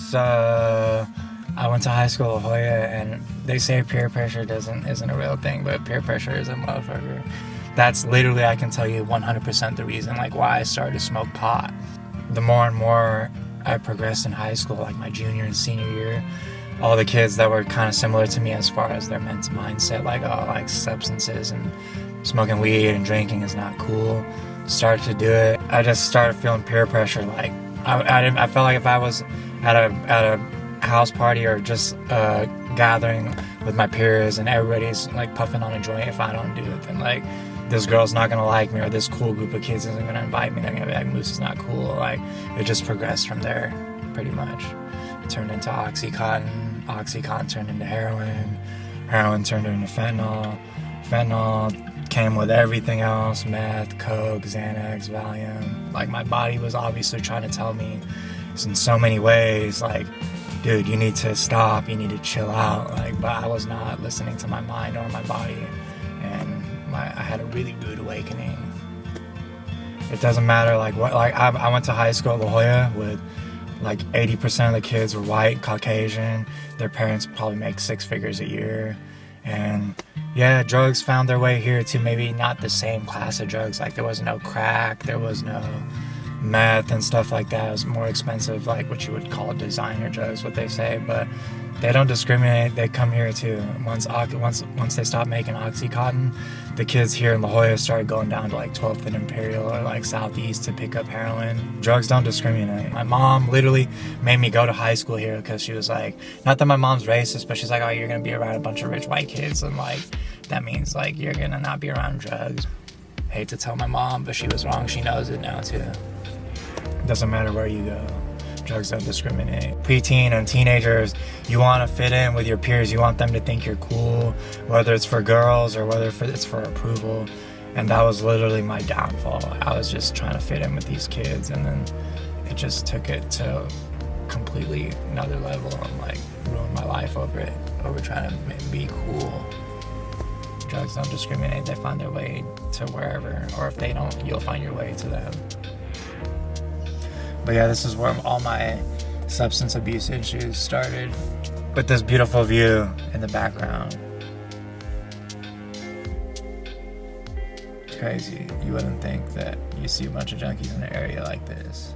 So I went to high school in La Jolla, and they say peer pressure isn't a real thing, but peer pressure is a motherfucker. That's literally, I can tell you 100% the reason like why I started to smoke pot. The more and more I progressed in high school, like my junior and senior year, all the kids that were kind of similar to me as far as their mental mindset, like like substances and smoking weed and drinking is not cool, started to do it. I just started feeling peer pressure. Like I felt like if I was at a house party or just gathering with my peers and everybody's like puffing on a joint, if I don't do it, then like this girl's not gonna like me, or this cool group of kids isn't gonna invite me. They're gonna be like, Moose is not cool. Like it just progressed from there, pretty much. It turned into Oxycontin. Oxycontin turned into heroin. Heroin turned into fentanyl. Fentanyl came with everything else: meth, coke, Xanax, Valium. Like my body was obviously trying to tell me in so many ways, like, dude, you need to stop, you need to chill out. Like, but I was not listening to my mind or my body, and I had a really rude awakening. It doesn't matter like what. Like I went to high school at La Jolla with like 80% of the kids were white, Caucasian. Their parents probably make 6 figures a year, and yeah, drugs found their way here too. Maybe not the same class of drugs. Like there was no crack, there was no meth and stuff like that. It was more expensive, like what you would call designer drugs, what they say, but they don't discriminate. They come here too. Once they stopped making Oxycontin, the kids here in La Jolla started going down to like 12th and Imperial or like Southeast to pick up heroin. Drugs don't discriminate. My mom literally made me go to high school here because she was like, not that my mom's racist, but she's like, oh, you're gonna be around a bunch of rich white kids, and like that means like you're gonna not be around drugs. Hate to tell my mom, but she was wrong. She knows it now too. Doesn't matter where you go. Drugs don't discriminate. Preteen and teenagers, you want to fit in with your peers. You want them to think you're cool, whether it's for girls or whether it's for approval. And that was literally my downfall. I was just trying to fit in with these kids, and then it just took it to completely another level and like ruined my life over trying to be cool. Drugs don't discriminate. They find their way to wherever, or if they don't, you'll find your way to them. But yeah, this is where all my substance abuse issues started, with this beautiful view in the background. It's crazy. You wouldn't think that you see a bunch of junkies in an area like this.